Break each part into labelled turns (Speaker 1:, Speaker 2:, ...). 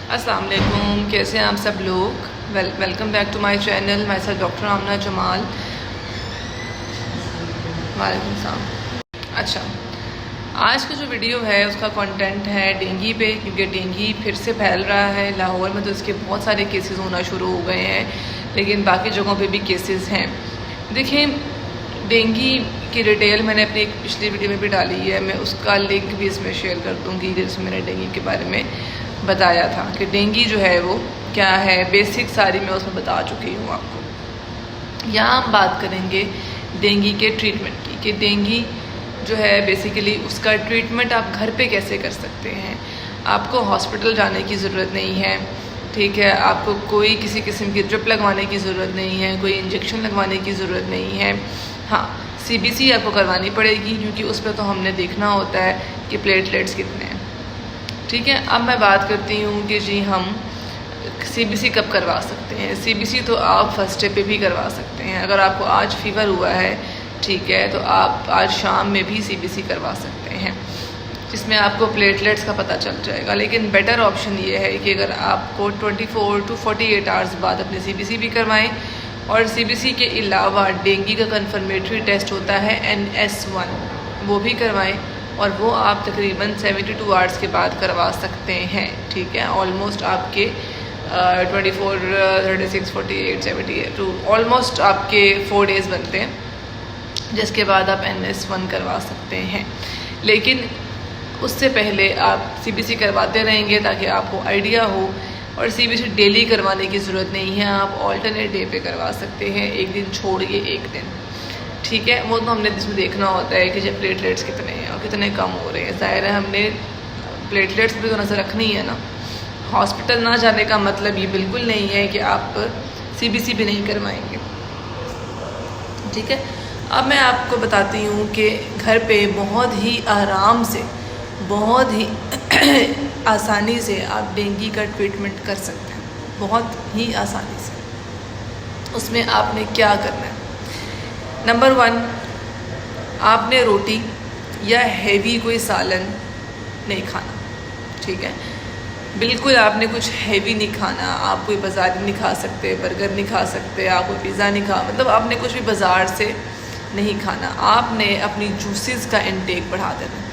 Speaker 1: अस्सलाम वालेकुम, कैसे हैं आप सब लोग। Welcome back to my channel. Myself doctor Aamna Jamal. वालेकुम सलाम। अच्छा, आज का जो वीडियो है उसका कंटेंट है डेंगू पे, क्योंकि डेंगू फिर से फैल रहा है। लाहौर में तो इसके बहुत सारे केसेस होना शुरू हो गए हैं, लेकिन बाकी जगहों पे भी केसेस हैं। देखें, डेंगू की डिटेल मैंने अपनी एक पिछली वीडियो में भी डाली है, मैं उसका लिंक भी इसमें शेयर कर दूँगी, जिसमें मैंने डेंगू के बारे में बताया था कि डेंगू जो है वो क्या है, बेसिक सारी मैं उसमें बता चुकी हूँ आपको। यहाँ हम बात करेंगे डेंगू के ट्रीटमेंट की, कि डेंगू जो है बेसिकली उसका ट्रीटमेंट आप घर पे कैसे कर सकते हैं। आपको हॉस्पिटल जाने की ज़रूरत नहीं है, ठीक है। आपको कोई किसी किस्म की ड्रिप लगवाने की ज़रूरत नहीं है, कोई इंजेक्शन लगवाने की ज़रूरत नहीं है। हाँ, CBC आपको करवानी पड़ेगी, क्योंकि उस पर तो हमने देखना होता है कि प्लेटलेट्स कितने हैं, ठीक है। अब मैं बात करती हूँ कि जी हम CBC कब करवा सकते हैं। CBC तो आप फर्स्ट डे पे भी करवा सकते हैं। अगर आपको आज फीवर हुआ है, ठीक है, तो आप आज शाम में भी CBC करवा सकते हैं, जिसमें आपको प्लेटलेट्स का पता चल जाएगा। लेकिन बेटर ऑप्शन ये है कि अगर आपको 24 to 48 आवर्स बाद अपने CBC भी करवाएं, और CBC के अलावा डेंगू का कन्फर्मेटरी टेस्ट होता है NS1, वो भी करवाएं, और वो आप तकरीबन 72 आवर्स के बाद करवा सकते हैं, ठीक है। ऑलमोस्ट आपके 24, 36, 48, 72 ऑलमोस्ट आपके 4 डेज़ बनते हैं, जिसके बाद आप NS1 करवा सकते हैं। लेकिन उससे पहले आप CBC करवाते रहेंगे ताकि आपको आइडिया हो, और CBC डेली करवाने की ज़रूरत नहीं है, आप ऑल्टरनेट डे पे करवा सकते हैं, एक दिन छोड़िए एक दिन, ठीक है। वो तो हमने इसमें देखना होता है कि जब प्लेटलेट्स कितने हैं और कितने कम हो रहे हैं। ज़ाहिर है हमने प्लेटलेट्स भी तो नज़र रखनी है ना। हॉस्पिटल ना जाने का मतलब ये बिल्कुल नहीं है कि आप CBC भी नहीं करवाएंगे, ठीक है। अब मैं आपको बताती हूँ कि घर पे बहुत ही आराम से, बहुत ही आसानी से आप डेंगू का ट्रीटमेंट कर सकते हैं, बहुत ही आसानी से। उसमें आपने क्या करना है, नंबर 1, आपने रोटी या हैवी कोई सालन नहीं खाना, ठीक है। बिल्कुल आपने कुछ हैवी नहीं खाना। आप कोई बाज़ारी नहीं खा सकते, बर्गर नहीं खा सकते, आप कोई पिज़्ज़ा नहीं खा, मतलब आपने कुछ भी बाज़ार से नहीं खाना। आपने अपनी जूसेस का इंटेक बढ़ा देना,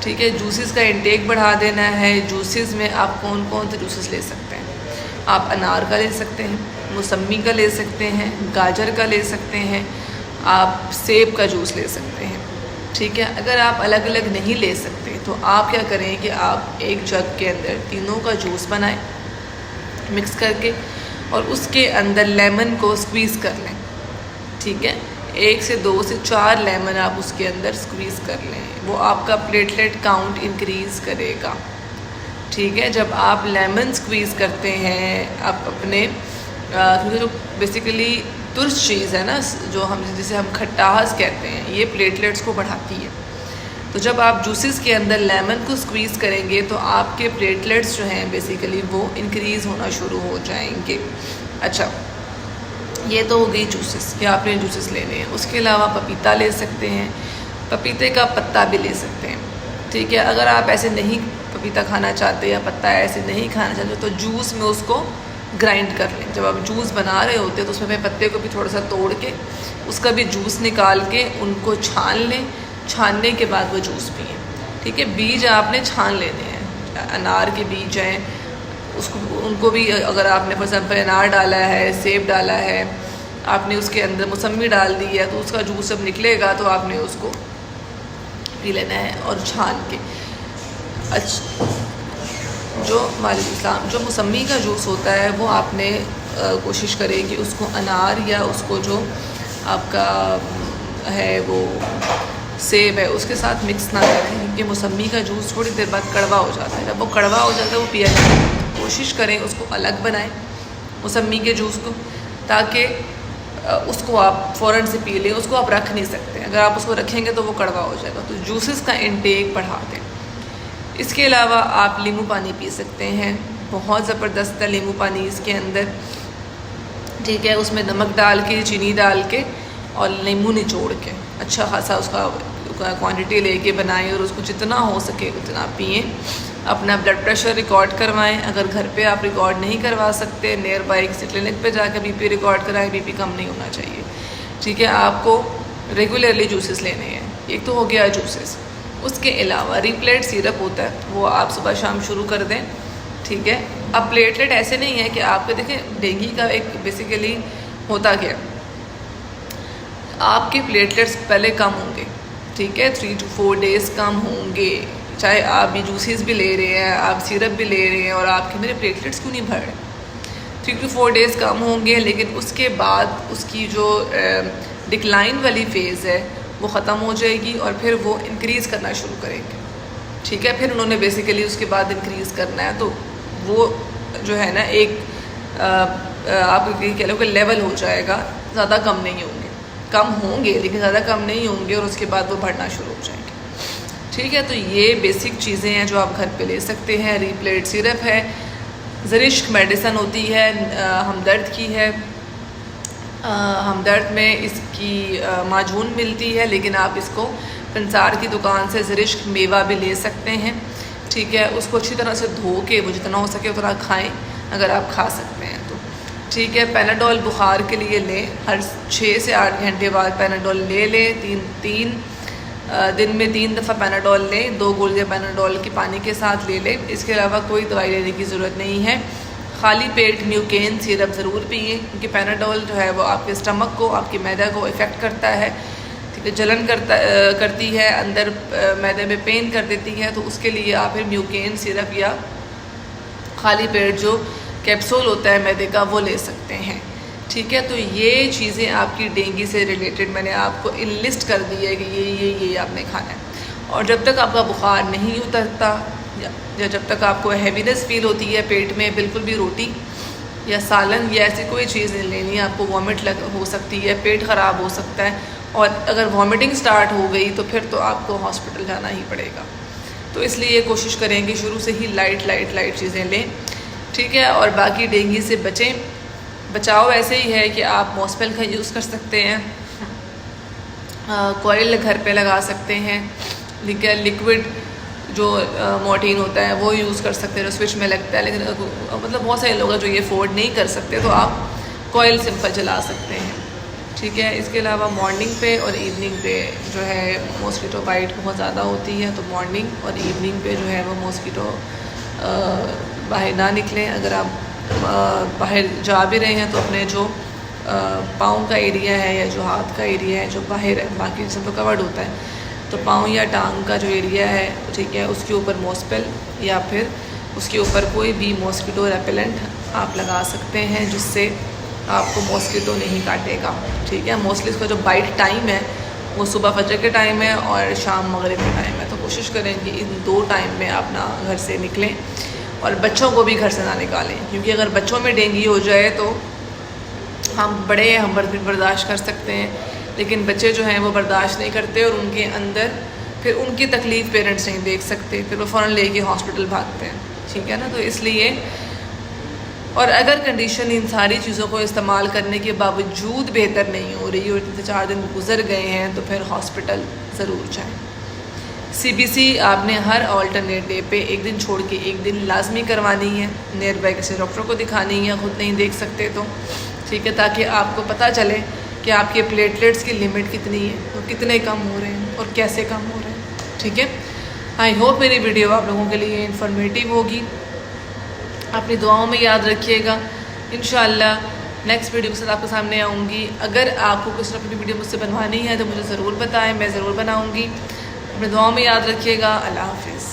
Speaker 1: ठीक है। जूसेस का इंटेक बढ़ा देना है। जूसेस में आप कौन कौन से जूसेस ले सकते हैं? आप अनार का ले सकते हैं, मौसम्मी का ले सकते हैं, गाजर का ले सकते हैं, आप सेब का जूस ले सकते हैं, ठीक है। अगर आप अलग अलग नहीं ले सकते तो आप क्या करें कि आप एक जग के अंदर तीनों का जूस बनाएं मिक्स करके, और उसके अंदर लेमन को स्क्वीज़ कर लें, ठीक है। 1 से 2 से 4 लेमन आप उसके अंदर स्क्वीज़ कर लें, वो आपका प्लेटलेट काउंट इंक्रीज़ करेगा, ठीक है। जब आप लेमन स्क्वीज़ करते हैं आप अपने, क्योंकि जो बेसिकली तुर्श चीज़ है ना, जो हम जिसे हम खट्टास कहते हैं, ये प्लेटलेट्स को बढ़ाती है। तो जब आप जूसेस के अंदर लेमन को स्क्वीज़ करेंगे तो आपके प्लेटलेट्स जो हैं बेसिकली वो इंक्रीज़ होना शुरू हो जाएंगे। अच्छा, ये तो हो गई जूसेस कि आपने जूसेस लेने हैं। उसके अलावा पपीता ले सकते हैं, पपीते का पत्ता भी ले सकते हैं, ठीक है। अगर आप ऐसे नहीं पपीता खाना चाहते या पत्ता ऐसे नहीं खाना चाहते तो जूस में उसको ग्राइंड कर लें। जब आप जूस बना रहे होते हैं तो उसमें पत्ते को भी थोड़ा सा तोड़ के उसका भी जूस निकाल के उनको छान लें। छानने के बाद वो जूस पिएं, ठीक है। बीज आपने छान लेने हैं, अनार के बीज हैं, उसको उनको भी, अगर आपने फॉर एग्जाम्पल अनार डाला है, सेब डाला है, आपने उसके अंदर मौसम्मी डाल दी है, तो उसका जूस जब निकलेगा तो आपने उसको पी लेना है और छान के। अच्छा, जो मौसम्मी का जूस होता है वो आपने कोशिश करें कि उसको अनार या उसको जो आपका है वो सेब है उसके साथ मिक्स ना करें, क्योंकि मौसम्मी का जूस थोड़ी देर बाद कड़वा हो जाता है। जब वो कड़वा हो जाता है वो पिया जाता है। कोशिश करें उसको अलग बनाएं मौसम्मी के जूस को, ताकि उसको आप फ़ौरन से पी लें। उसको आप रख नहीं सकते, अगर आप उसको रखेंगे तो वो कड़वा हो जाएगा। तो जूसेस का इंटेक बढ़ा दें। इसके अलावा आप नींबू पानी पी सकते हैं, बहुत ज़बरदस्त है नींबू पानी इसके अंदर, ठीक है। उसमें नमक डाल के, चीनी डाल के और नींबू निचोड़ के अच्छा खासा उसका क्वांटिटी लेके बनाएं, और उसको जितना हो सके उतना पिएं। अपना ब्लड प्रेशर रिकॉर्ड करवाएं। अगर घर पे आप रिकॉर्ड नहीं करवा सकते, नियर बाई किसी क्लिनिक पे जाकर बीपी रिकॉर्ड कराएं। बीपी कम नहीं होना चाहिए, ठीक है। आपको रेगुलरली जूसेस लेने हैं। एक तो हो गया जूसेस, उसके अलावा रिप्लेट सिरप होता है, वो आप सुबह शाम शुरू कर दें, ठीक है। अब प्लेटलेट ऐसे नहीं है कि आपके देखें डेंगू का एक बेसिकली होता क्या, आपके प्लेटलेट्स पहले कम होंगे, ठीक है, 3 to 4 डेज़ कम होंगे, चाहे आप भी जूसेस भी ले रहे हैं, आप सिरप भी ले रहे हैं और आपके मेरे प्लेटलेट्स क्यों नहीं भर रहे। 3 to 4 डेज़ कम होंगे, लेकिन उसके बाद उसकी जो डिक्लाइन वाली फ़ेज़ है वो ख़त्म हो जाएगी और फिर वो इंक्रीज़ करना शुरू करेंगे, ठीक है। फिर उन्होंने बेसिकली उसके बाद इंक्रीज़ करना है, तो वो जो है ना एक आप कह लो कि लेवल हो जाएगा, ज़्यादा कम नहीं होंगे, कम होंगे लेकिन ज़्यादा कम नहीं होंगे और उसके बाद वो बढ़ना शुरू हो जाएंगे, ठीक है। तो ये बेसिक चीज़ें हैं जो आप घर पे ले सकते हैं। रिप्लेट सिरप है, ज़रिश्क मेडिसन होती है, हमदर्द की है, हमदर्द में इसकी माजून मिलती है, लेकिन आप इसको पंसार की दुकान से ज़रिश्क मेवा भी ले सकते हैं, ठीक है। उसको अच्छी तरह से धो के वो जितना हो सके उतना खाएं अगर आप खा सकते हैं तो, ठीक है। पैनाडोल बुखार के लिए लें, हर 6 से 8 घंटे बाद पैनाडोल ले लें। दिन में 3 दफ़ा पैनाडोल लें, 2 गोलियां पैनाडोल की पानी के साथ ले लें। इसके अलावा कोई दवाई लेने की ज़रूरत नहीं है। खाली पेट न्यूकेन सिरप ज़रूर पिए, क्योंकि पैनाडोल जो है वो आपके स्टमक को, आपके मैदा को इफ़ेक्ट करता है, ठीक है, जलन करती है, अंदर मैदे में पेन कर देती है, तो उसके लिए आप फिर न्यूकेन सिरप या खाली पेट जो कैप्सूल होता है मैदे का वो ले सकते हैं, ठीक है। तो ये चीज़ें आपकी डेंगू से रिलेटेड मैंने आपको लिस्ट कर दी है कि ये आपने खाना है। और जब तक आपका बुखार नहीं उतरता या जब तक आपको हैवीनेस फील होती है पेट में, बिल्कुल भी रोटी या सालन या ऐसी कोई चीज़ नहीं लेनी। आपको वॉमिट हो सकती है, पेट ख़राब हो सकता है, और अगर वॉमिटिंग स्टार्ट हो गई तो फिर तो आपको हॉस्पिटल जाना ही पड़ेगा। तो इसलिए कोशिश करेंगे शुरू से ही लाइट चीज़ें लें, ठीक है। और बाकी डेंगू से बचाव ऐसे ही है कि आप मॉस्पेल का यूज़ कर सकते हैं, कॉइल घर पे लगा सकते हैं, ठीक है। लिक्विड जो मोर्टीन होता है वो यूज़ कर सकते हैं, जो स्विच में लगता है, लेकिन मतलब बहुत सारे लोग जो ये अफोर्ड नहीं कर सकते तो आप कॉइल सिंपल चला सकते हैं, ठीक है। इसके अलावा मॉर्निंग पे और इवनिंग पे जो है मॉस्किटो बाइट बहुत ज़्यादा होती है, तो मॉर्निंग और इवनिंग पे जो है वो मॉस्किटो बाहर ना निकलें। अगर आप बाहर जा भी रहे हैं तो अपने जो पाँव का एरिया है या जो हाथ का एरिया है जो बाहर है, बाकी सब तो कवर्ड होता है, तो पाँव या टांग का जो एरिया है, ठीक है, उसके ऊपर मॉस्पेल या फिर उसके ऊपर कोई भी मॉस्किटो रेपेलेंट आप लगा सकते हैं, जिससे आपको मॉस्किटो नहीं काटेगा, ठीक है। मोस्टली इसका जो बाइट टाइम है वो सुबह फजर के टाइम है और शाम मगरिब के टाइम है, तो कोशिश करें कि इन 2 टाइम में आप ना घर से निकलें और बच्चों को भी घर से ना निकालें, क्योंकि अगर बच्चों में डेंगू हो जाए तो हम बड़े हम बर्दाश्त कर सकते हैं, लेकिन बच्चे जो हैं वो बर्दाश्त नहीं करते और उनके अंदर फिर उनकी तकलीफ़ पेरेंट्स नहीं देख सकते, फिर वो फ़ौरन लेके हॉस्पिटल भागते हैं, ठीक है ना। तो इसलिए, और अगर कंडीशन इन सारी चीज़ों को इस्तेमाल करने के बावजूद बेहतर नहीं हो रही और 3 से 4 दिन गुजर गए हैं तो फिर हॉस्पिटल ज़रूर जाएं। CBC आपने हर ऑल्टरनेट डे पे एक दिन छोड़ के एक दिन लाजमी करवानी है, नियर बाई किसी डॉक्टर को दिखानी है, ख़ुद नहीं देख सकते तो, ठीक है, ताकि आपको पता चले कि आपके प्लेटलेट्स की लिमिट कितनी है, तो कितने कम हो रहे हैं और कैसे कम हो रहे हैं, ठीक है। आई होप मेरी वीडियो आप लोगों के लिए इन्फॉर्मेटिव होगी। अपनी दुआओं में याद रखिएगा। इंशाअल्लाह नेक्स्ट वीडियो के साथ आपके सामने आऊँगी। अगर आपको किसी अपनी वीडियो मुझसे बनवानी है तो मुझे ज़रूर बताएं, मैं ज़रूर बनाऊँगी। अपनी दुआओं में याद रखिएगा। अल्लाह हाफ़िज़।